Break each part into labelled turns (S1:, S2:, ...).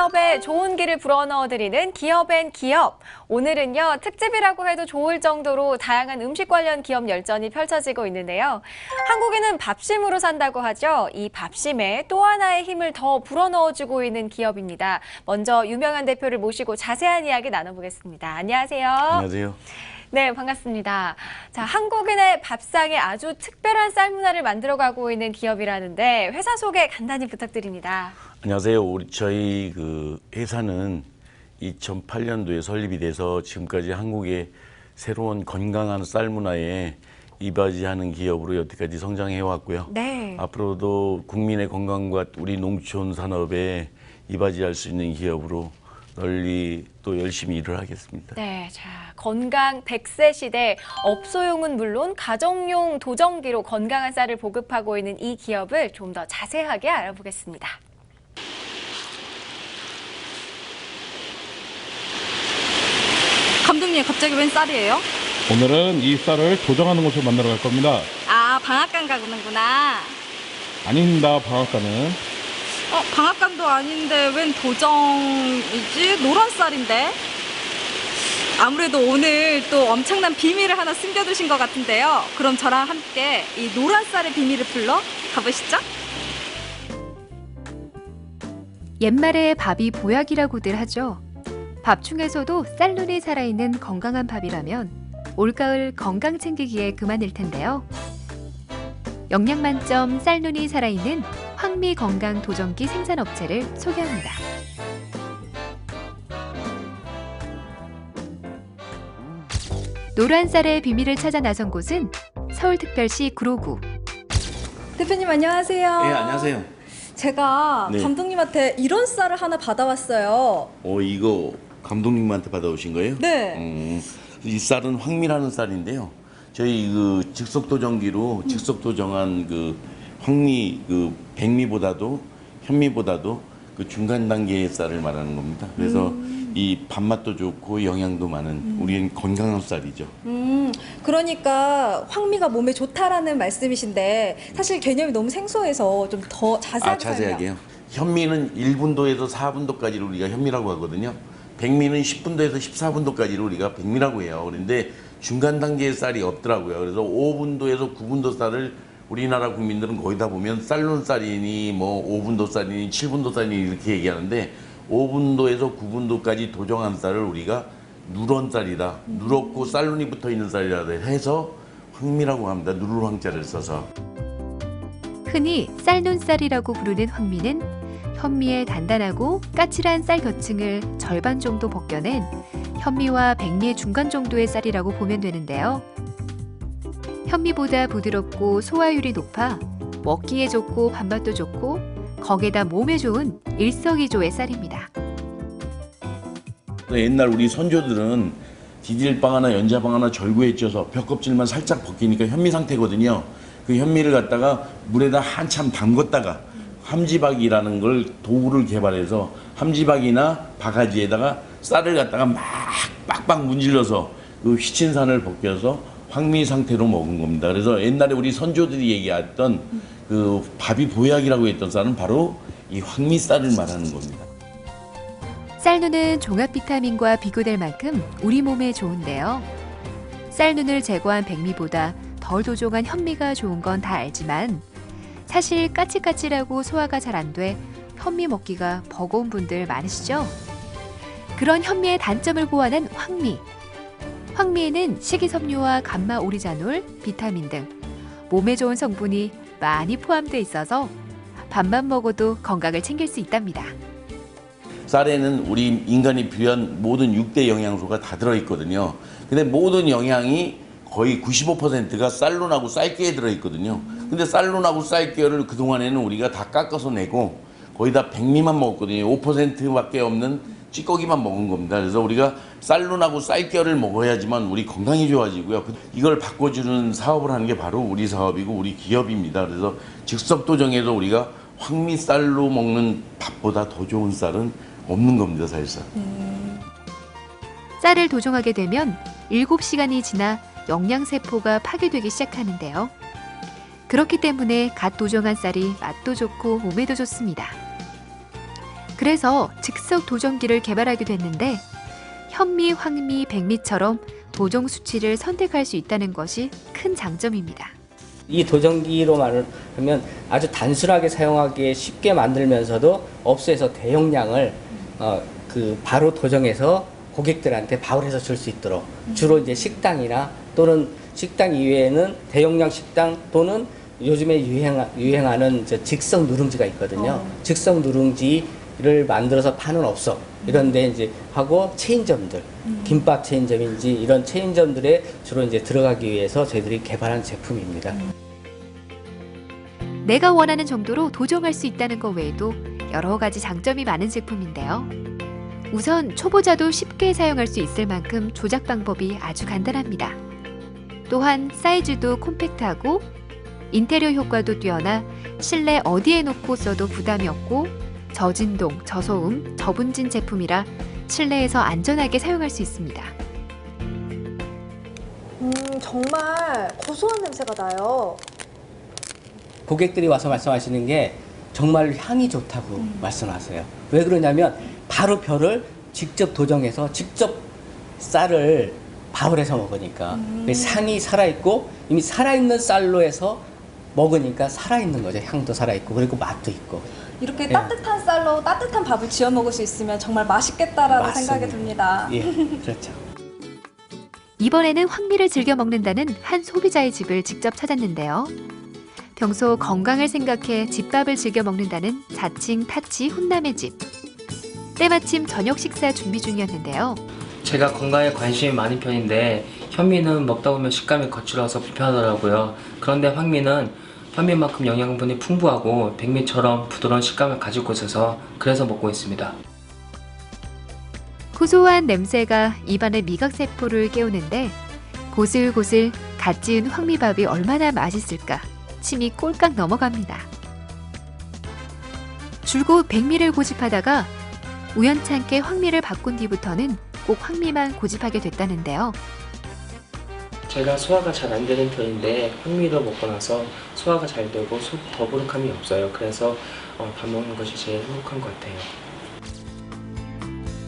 S1: 기업에 좋은 기를 불어넣어드리는 기업앤 기업. 오늘은요, 특집이라고 해도 좋을 정도로 다양한 음식 관련 기업 열전이 펼쳐지고 있는데요. 한국인은 밥심으로 산다고 하죠. 이 밥심에 또 하나의 힘을 더 불어넣어주고 있는 기업입니다. 먼저 유명한 대표를 모시고 자세한 이야기 나눠보겠습니다. 안녕하세요.
S2: 안녕하세요.
S1: 네, 반갑습니다. 자, 한국인의 밥상에 아주 특별한 쌀 문화를 만들어가고 있는 기업이라는데 회사 소개 간단히 부탁드립니다.
S2: 안녕하세요. 저희 회사는 2008년도에 설립이 돼서 지금까지 한국의 새로운 건강한 쌀 문화에 이바지하는 기업으로 여태까지 성장해 왔고요.
S1: 네.
S2: 앞으로도 국민의 건강과 우리 농촌 산업에 이바지할 수 있는 기업으로 널리 또 열심히 일을 하겠습니다.
S1: 네, 자, 건강 100세 시대 업소용은 물론 가정용 도정기로 건강한 쌀을 보급하고 있는 이 기업을 좀 더 자세하게 알아보겠습니다.
S3: 감독님, 갑자기 웬 쌀이에요?
S4: 오늘은 이 쌀을 도정하는 곳을 만나러 갈 겁니다.
S3: 아, 방앗간 가구는구나.
S4: 아닙니다, 방앗간은.
S3: 방앗간도 아닌데 웬 도정이지? 노란 쌀인데? 아무래도 오늘 또 엄청난 비밀을 하나 숨겨두신 것 같은데요. 그럼 저랑 함께 이 노란 쌀의 비밀을 풀러 가보시죠.
S5: 옛말에 밥이 보약이라고들 하죠. 밥 중에서도 쌀눈이 살아있는 건강한 밥이라면 올가을 건강 챙기기에 그만일 텐데요. 영양 만점 쌀눈이 살아있는 황미 건강 도정기 생산업체를 소개합니다. 노란 쌀의 비밀을 찾아 나선 곳은 서울특별시 구로구.
S3: 대표님, 안녕하세요.
S2: 네, 안녕하세요.
S3: 제가
S2: 네.
S3: 감독님한테 이런 쌀을 하나 받아왔어요.
S2: 이거 감독님한테 받아오신 거예요?
S3: 네.
S2: 이 쌀은 황미라는 쌀인데요. 저희 즉석도정기로 즉석도정한 황미 백미보다도 현미보다도 중간 단계의 쌀을 말하는 겁니다. 그래서 이 밥맛도 좋고 영양도 많은 우리는 건강한 쌀이죠.
S3: 그러니까 황미가 몸에 좋다라는 말씀이신데 사실 개념이 너무 생소해서 좀 더 자세하게
S2: 자세하게요. 현미는 1분도에서 4분도까지를 우리가 현미라고 하거든요. 백미는 10분도에서 14분도까지를 우리가 백미라고 해요. 그런데 중간 단계의 쌀이 없더라고요. 그래서 5분도에서 9분도 쌀을 우리나라 국민들은 거의 다 보면 쌀눈 쌀이니 5분도 쌀이니 7분도 쌀이니 이렇게 얘기하는데 5분도에서 9분도까지 도정한 쌀을 우리가 누런 쌀이다. 누렇고 쌀눈이 붙어 있는 쌀이라 해서 황미라고 합니다. 누를 황자를 써서.
S5: 흔히 쌀눈쌀이라고 부르는 황미는 현미의 단단하고 까칠한 쌀 겉층을 절반 정도 벗겨낸 현미와 백미의 중간 정도의 쌀이라고 보면 되는데요. 현미보다 부드럽고 소화율이 높아 먹기에 좋고 밥맛도 좋고 거기에다 몸에 좋은 일석이조의 쌀입니다.
S2: 옛날 우리 선조들은 디딜빵 하나 연자빵 하나 절구에 쪄서 벽껍질만 살짝 벗기니까 현미 상태거든요. 그 현미를 갖다가 물에다 한참 담궜다가 함지박이라는 걸 도구를 개발해서 함지박이나 바가지에다가 쌀을 갖다가 막 빡빡 문질러서 그 휘친산을 벗겨서 황미 상태로 먹은 겁니다. 그래서 옛날에 우리 선조들이 얘기했던 밥이 보약이라고 했던 쌀은 바로 이 황미 쌀을 말하는 겁니다.
S5: 쌀눈은 종합 비타민과 비교될 만큼 우리 몸에 좋은데요. 쌀눈을 제거한 백미보다 덜 도정한 현미가 좋은 건 다 알지만 사실 까칠까칠하고 소화가 잘 안 돼 현미 먹기가 버거운 분들 많으시죠? 그런 현미의 단점을 보완한 황미. 황미에는 식이섬유와 감마 오리자놀, 비타민 등 몸에 좋은 성분이 많이 포함되어 있어서 밥만 먹어도 건강을 챙길 수 있답니다.
S2: 쌀에는 우리 인간이 필요한 모든 6대 영양소가 다 들어있거든요. 근데 모든 영양이 거의 95%가 쌀눈하고 쌀깨에 들어있거든요. 근데 쌀눈하고 쌀깨를 그동안에는 우리가 다 깎아서 내고 거의 다 백미만 먹었거든요. 5%밖에 없는 찌꺼기만 먹은 겁니다. 그래서 우리가 쌀눈하고 쌀깨를 먹어야지만 우리 건강이 좋아지고요. 이걸 바꿔주는 사업을 하는 게 바로 우리 사업이고 우리 기업입니다. 그래서 즉석도정에서 우리가 황미쌀로 먹는 밥보다 더 좋은 쌀은 없는 겁니다, 사실상.
S5: 쌀을 도정하게 되면 7시간이 지나 영양세포가 파괴되기 시작하는데요. 그렇기 때문에 갓 도정한 쌀이 맛도 좋고 몸에도 좋습니다. 그래서 즉석 도전기를 개발하게 됐는데 현미, 황미, 백미처럼 도정 수치를 선택할 수 있다는 것이 큰 장점입니다.
S6: 이 도전기로 말하면 아주 단순하게 사용하기에 쉽게 만들면서도 업소에서 대용량을 바로 도정해서 고객들한테 바울해서 줄 수 있도록 주로 이제 식당이나 또는 식당 이외에는 대용량 식당 또는 요즘에 유행하는 즉석 누룽지가 있거든요. 즉석 누룽지를 만들어서 파는 업소 이런 데 이제 하고 체인점들, 김밥 체인점인지 이런 체인점들에 주로 이제 들어가기 위해서 저희들이 개발한 제품입니다.
S5: 내가 원하는 정도로 도정할 수 있다는 것 외에도 여러 가지 장점이 많은 제품인데요. 우선 초보자도 쉽게 사용할 수 있을 만큼 조작 방법이 아주 간단합니다. 또한 사이즈도 콤팩트하고 인테리어 효과도 뛰어나 실내 어디에 놓고 써도 부담이 없고 저진동, 저소음, 저분진 제품이라 실내에서 안전하게 사용할 수 있습니다.
S1: 정말 고소한 냄새가 나요.
S6: 고객들이 와서 말씀하시는 게 정말 향이 좋다고 말씀하세요. 왜 그러냐면 바로 벼를 직접 도정해서 직접 쌀을 바울해서 먹으니까 향이 살아있고 이미 살아있는 쌀로 해서 먹으니까 살아있는 거죠. 향도 살아있고 그리고 맛도 있고.
S3: 이렇게
S6: 예.
S3: 따뜻한 쌀로 따뜻한 밥을 지어 먹을 수 있으면 정말 맛있겠다라는
S6: 맞습니다.
S3: 생각이 듭니다.
S6: 예, 그렇죠.
S5: 이번에는 황미를 즐겨 먹는다는 한 소비자의 집을 직접 찾았는데요. 평소 건강을 생각해 집밥을 즐겨 먹는다는 자칭 타치 훈남의 집. 때마침 저녁 식사 준비 중이었는데요.
S7: 제가 건강에 관심이 많은 편인데 현미는 먹다 보면 식감이 거칠어서 불편하더라고요. 그런데 황미는 현미만큼 영양분이 풍부하고 백미처럼 부드러운 식감을 가지고 있어서 그래서 먹고 있습니다.
S5: 고소한 냄새가 입안의 미각세포를 깨우는데 고슬고슬 갓 지은 황미밥이 얼마나 맛있을까 침이 꼴깍 넘어갑니다. 줄곧 백미를 고집하다가 우연찮게 황미를 바꾼 뒤부터는 꼭 황미만 고집하게 됐다는데요.
S7: 제가 소화가 잘 안 되는 편인데 황미를 먹고 나서 소화가 잘 되고 속 더부룩함이 없어요. 그래서 밥 먹는 것이 제일 행복한 것 같아요.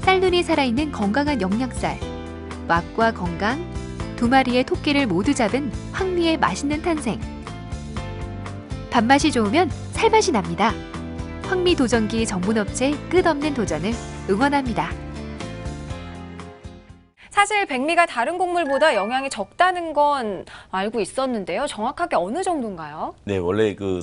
S5: 쌀눈이 살아있는 건강한 영양쌀, 맛과 건강, 두 마리의 토끼를 모두 잡은 황미의 맛있는 탄생. 밥맛이 좋으면 살맛이 납니다. 황미 도전기 전문업체 끝없는 도전을 응원합니다.
S1: 사실 백미가 다른 곡물보다 영양이 적다는 건 알고 있었는데요. 정확하게 어느 정도인가요?
S2: 네, 원래 그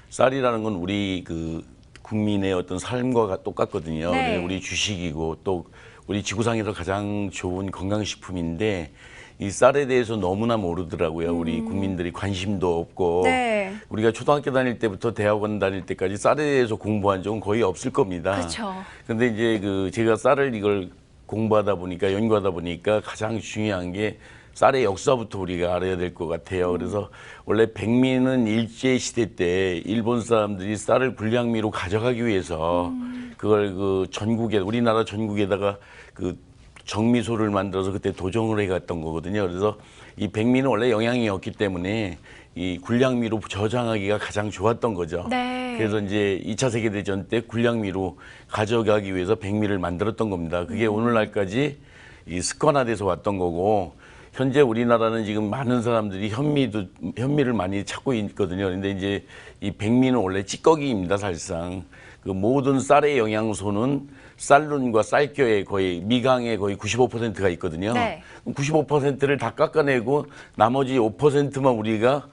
S2: 쌀이라는 건 우리 그 국민의 어떤 삶과 똑같거든요.
S1: 네.
S2: 우리 주식이고 또 우리 지구상에서 가장 좋은 건강식품인데 이 쌀에 대해서 너무나 모르더라고요. 우리 국민들이 관심도 없고
S1: 네.
S2: 우리가 초등학교 다닐 때부터 대학원 다닐 때까지 쌀에 대해서 공부한 적은 거의 없을 겁니다.
S1: 그렇죠.
S2: 근데 이제 그 제가 쌀을 이걸 공부하다 보니까 연구하다 보니까 가장 중요한 게 쌀의 역사부터 우리가 알아야 될 것 같아요. 그래서 원래 백미는 일제 시대 때 일본 사람들이 쌀을 불량미로 가져가기 위해서 그걸 그 전국에 우리나라 전국에다가 그 정미소를 만들어서 그때 도정을 해갔던 거거든요. 그래서 이 백미는 원래 영양이 없기 때문에 이 굴량미로 저장하기가 가장 좋았던 거죠.
S1: 네.
S2: 그래서 이제 2차 세계대전 때 굴량미로 가져가기 위해서 백미를 만들었던 겁니다. 그게 오늘날까지 이 습관화돼서 왔던 거고 현재 우리나라는 지금 많은 사람들이 현미를 많이 찾고 있거든요. 그런데 이제 이 백미는 원래 찌꺼기입니다, 사실상. 그 모든 쌀의 영양소는 쌀룬과 쌀겨의 거의 미강의 거의 95%가 있거든요.
S1: 네.
S2: 95%를 다 깎아내고 나머지 5%만 우리가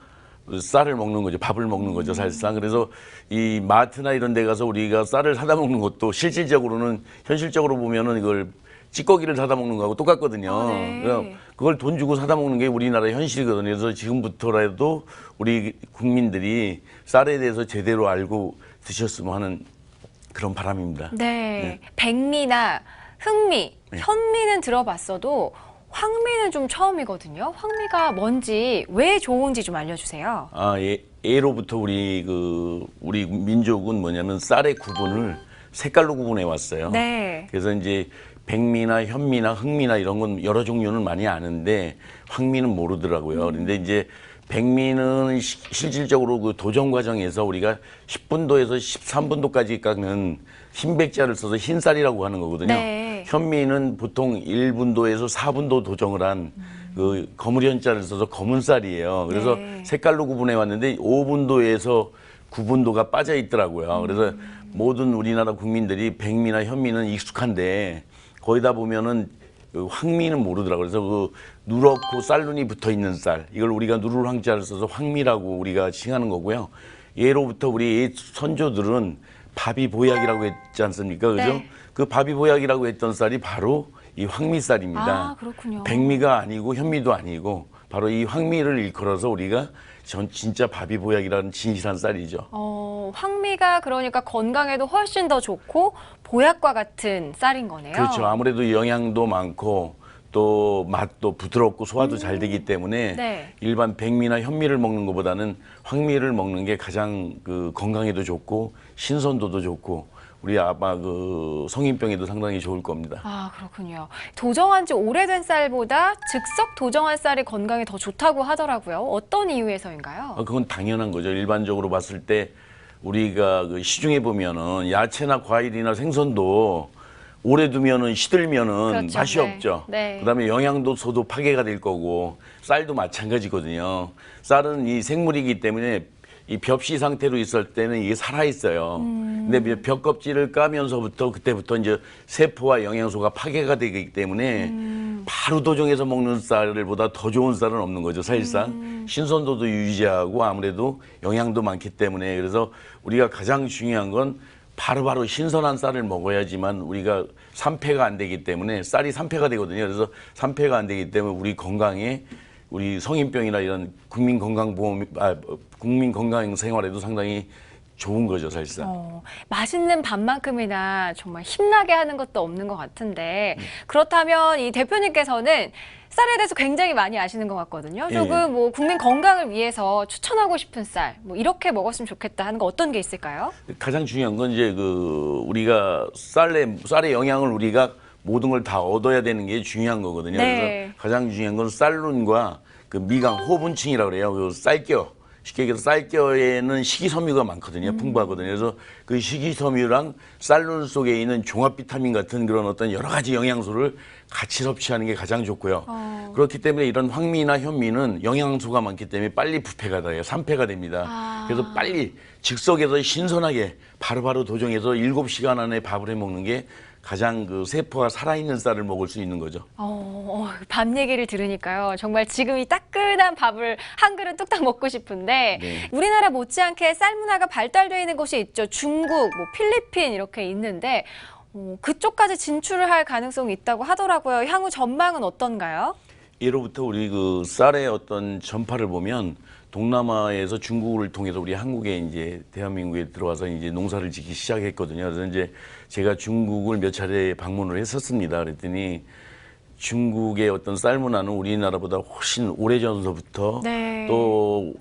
S2: 쌀을 먹는 거죠. 밥을 먹는 거죠, 사실상. 그래서 이 마트나 이런 데 가서 우리가 쌀을 사다 먹는 것도 실질적으로는 현실적으로 보면은 이걸 찌꺼기를 사다 먹는 거하고 똑같거든요.
S1: 네.
S2: 그럼 그걸 돈 주고 사다 먹는 게 우리나라의 현실이거든요. 그래서 지금부터라도 우리 국민들이 쌀에 대해서 제대로 알고 드셨으면 하는 그런 바람입니다.
S1: 네. 백미나 흑미,
S2: 네.
S1: 현미는 들어봤어도 황미는 좀 처음이거든요. 황미가 뭔지, 왜 좋은지 좀 알려주세요.
S2: 예로부터 우리 민족은 뭐냐면 쌀의 구분을 색깔로 구분해 왔어요.
S1: 네.
S2: 그래서 이제 백미나 현미나 흑미나 이런 건 여러 종류는 많이 아는데 황미는 모르더라고요. 그런데 이제 백미는 실질적으로 그 도정 과정에서 우리가 10분도에서 13분도까지 깎는 흰백자를 써서 흰쌀이라고 하는 거거든요.
S1: 네.
S2: 현미는 보통 1분도에서 4분도 도정을 한 그 거무리현자를 써서 검은 쌀이에요. 그래서
S1: 네.
S2: 색깔로 구분해 왔는데 5분도에서 9분도가 빠져 있더라고요. 그래서 모든 우리나라 국민들이 백미나 현미는 익숙한데 거기다 보면은 그 황미는 모르더라고요. 그래서 그 누렇고 쌀눈이 붙어 있는 쌀, 이걸 우리가 누를 황자를 써서 황미라고 우리가 칭하는 거고요. 예로부터 우리 선조들은 바비보약이라고 했지 않습니까? 그죠?
S1: 네.
S2: 그 바비보약이라고 했던 쌀이 바로 이 황미쌀입니다.
S1: 아, 그렇군요.
S2: 백미가 아니고 현미도 아니고 바로 이 황미를 일컬어서 우리가 진짜 바비보약이라는 진실한 쌀이죠.
S1: 황미가 그러니까 건강에도 훨씬 더 좋고 보약과 같은 쌀인 거네요.
S2: 그렇죠. 아무래도 영양도 많고 또 맛도 부드럽고 소화도 잘 되기 때문에
S1: 네.
S2: 일반 백미나 현미를 먹는 것보다는 황미를 먹는 게 가장 그 건강에도 좋고 신선도도 좋고 우리 아마 그 성인병에도 상당히 좋을 겁니다.
S1: 아, 그렇군요. 도정한 지 오래된 쌀보다 즉석 도정한 쌀이 건강에 더 좋다고 하더라고요. 어떤 이유에서인가요?
S2: 그건 당연한 거죠. 일반적으로 봤을 때 우리가 그 시중에 보면은 야채나 과일이나 생선도 오래 두면은 시들면은
S1: 그렇죠.
S2: 맛이
S1: 네.
S2: 없죠.
S1: 네.
S2: 그다음에 영양소도 파괴가 될 거고 쌀도 마찬가지거든요. 쌀은 이 생물이기 때문에 이 벽시 상태로 있을 때는 이게 살아 있어요. 근데 벽 껍질을 까면서부터 그때부터 이제 세포와 영양소가 파괴가 되기 때문에 바로 도정해서 먹는 쌀보다 더 좋은 쌀은 없는 거죠. 사실상 신선도도 유지하고 아무래도 영양도 많기 때문에 그래서 우리가 가장 중요한 건 바로바로 신선한 쌀을 먹어야지만 우리가 산패가 안 되기 때문에 쌀이 산패가 되거든요. 그래서 산패가 안 되기 때문에 우리 건강에 우리 성인병이나 이런 국민 건강 생활에도 상당히 좋은 거죠, 사실상.
S1: 맛있는 밥만큼이나 정말 힘나게 하는 것도 없는 것 같은데 그렇다면 이 대표님께서는 쌀에 대해서 굉장히 많이 아시는 것 같거든요. 조금 뭐 국민 건강을 위해서 추천하고 싶은 쌀, 뭐 이렇게 먹었으면 좋겠다 하는 거 어떤 게 있을까요?
S2: 가장 중요한 건 이제 그 우리가 쌀의 영양을 우리가 모든 걸 다 얻어야 되는 게 중요한 거거든요.
S1: 네.
S2: 그래서 가장 중요한 건 쌀룬과 그 미강 호분층이라고 그래요. 그 쌀겨. 쉽게 얘기해서 쌀겨에는 식이섬유가 많거든요. 풍부하거든요. 그래서 그 식이섬유랑 쌀룬 속에 있는 종합 비타민 같은 그런 어떤 여러 가지 영양소를 같이 섭취하는 게 가장 좋고요. 그렇기 때문에 이런 황미나 현미는 영양소가 많기 때문에 빨리 부패가 돼요. 산패가 됩니다. 그래서 빨리 즉석에서 신선하게 바로바로 도정해서 7시간 안에 밥을 해 먹는 게 가장 그 세포가 살아있는 쌀을 먹을 수 있는 거죠.
S1: 밥 얘기를 들으니까요. 정말 지금 이 따끈한 밥을 한 그릇 뚝딱 먹고 싶은데
S2: 네.
S1: 우리나라 못지않게 쌀 문화가 발달되어 있는 곳이 있죠. 중국, 뭐 필리핀 이렇게 있는데 그쪽까지 진출을 할 가능성이 있다고 하더라고요. 향후 전망은 어떤가요?
S2: 예로부터 우리 그 쌀의 어떤 전파를 보면 동남아에서 중국을 통해서 우리 한국에 이제 대한민국에 들어와서 이제 농사를 짓기 시작했거든요. 그래서 이제 제가 중국을 몇 차례 방문을 했었습니다. 그랬더니 중국의 어떤 쌀 문화는 우리나라보다 훨씬 오래전서부터
S1: 네.
S2: 또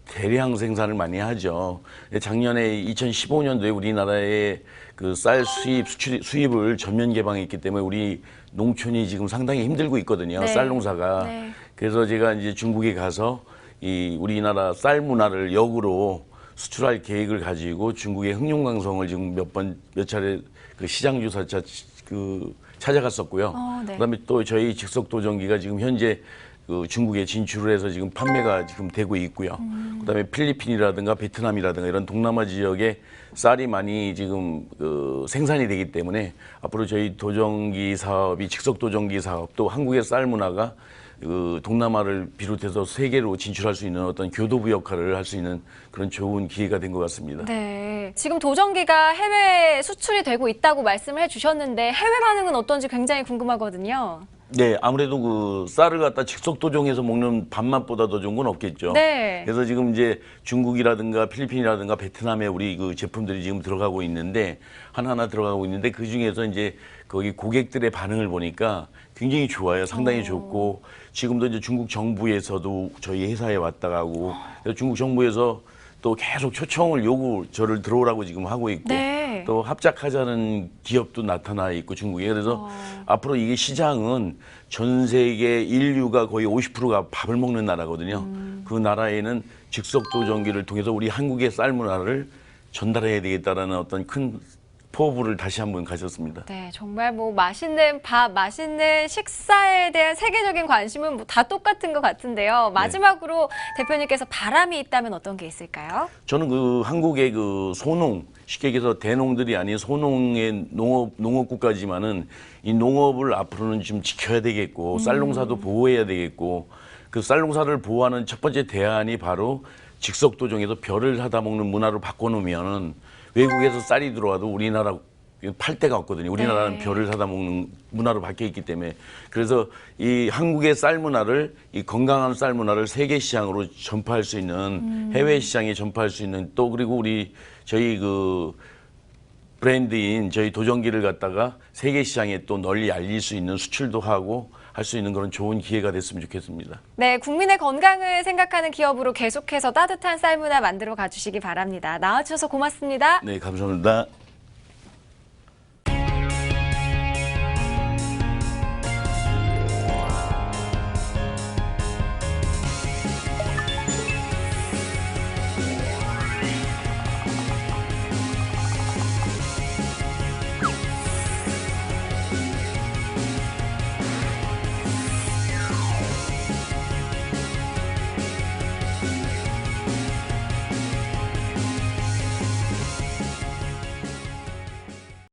S2: 대량 생산을 많이 하죠. 작년에 2015년도에 우리나라의 그 쌀 수입을 전면 개방했기 때문에 우리 농촌이 지금 상당히 힘들고 있거든요.
S1: 네.
S2: 쌀 농사가.
S1: 네.
S2: 그래서 제가 이제 중국에 가서 이 우리나라 쌀 문화를 역으로 수출할 계획을 가지고 중국의 흑룡강성을 지금 몇 차례 그 시장 조사차 찾아갔었고요.
S1: 네.
S2: 그다음에 또 저희 즉석 도정기가 지금 현재 그 중국에 진출을 해서 지금 판매가 지금 되고 있고요. 그다음에 필리핀이라든가 베트남이라든가 이런 동남아 지역에 쌀이 많이 지금 그 생산이 되기 때문에 앞으로 저희 도정기 사업이 즉석 도정기 사업 또 한국의 쌀 문화가 그 동남아를 비롯해서 세계로 진출할 수 있는 어떤 교도부 역할을 할 수 있는 그런 좋은 기회가 된 것 같습니다.
S1: 네. 지금 도정기가 해외 수출이 되고 있다고 말씀을 해주셨는데 해외 반응은 어떤지 굉장히 궁금하거든요.
S2: 네, 아무래도 그 쌀을 갖다 즉석 도정해서 먹는 밥맛보다 더 좋은 건 없겠죠.
S1: 네.
S2: 그래서 지금 이제 중국이라든가 필리핀이라든가 베트남에 우리 그 제품들이 지금 들어가고 있는데 하나하나 들어가고 있는데 그 중에서 이제 거기 고객들의 반응을 보니까 굉장히 좋아요. 상당히 좋고 지금도 이제 중국 정부에서도 저희 회사에 왔다 가고 그래서 중국 정부에서 또 계속 초청을 저를 들어오라고 지금 하고 있고
S1: 네.
S2: 또 합작하자는 기업도 나타나 있고 중국에 그래서 앞으로 이게 시장은 전 세계 인류가 거의 50%가 밥을 먹는 나라거든요. 그 나라에는 즉석 도정기를 통해서 우리 한국의 쌀 문화를 전달해야 되겠다라는 어떤 큰 포부를 다시 한번 가졌습니다.
S1: 네, 정말 뭐 맛있는 밥, 맛있는 식사에 대한 세계적인 관심은 뭐 다 똑같은 것 같은데요. 마지막으로 대표님께서 바람이 있다면 어떤 게 있을까요?
S2: 저는 그 한국의 그 소농, 쉽게 얘기해서 대농들이 아닌 소농의 농업 국가지만은 이 농업을 앞으로는 좀 지켜야 되겠고 쌀농사도 보호해야 되겠고 그 쌀농사를 보호하는 첫 번째 대안이 바로 직석 도정에서 벼를 사다 먹는 문화로 바꿔놓으면은 외국에서 쌀이 들어와도 우리나라 팔 데가 없거든요. 우리나라는
S1: 네.
S2: 벼를 사다 먹는 문화로 바뀌어 있기 때문에 그래서 이 한국의 쌀 문화를 이 건강한 쌀 문화를 세계 시장으로 전파할 수 있는 해외 시장에 전파할 수 있는 또 그리고 저희 그 브랜드인 저희 도전기를 갖다가 세계 시장에 또 널리 알릴 수 있는 수출도 하고 할 수 있는 그런 좋은 기회가 됐으면 좋겠습니다.
S1: 네, 국민의 건강을 생각하는 기업으로 계속해서 따뜻한 쌀 문화 만들어 가주시기 바랍니다. 나와주셔서 고맙습니다.
S2: 네, 감사합니다.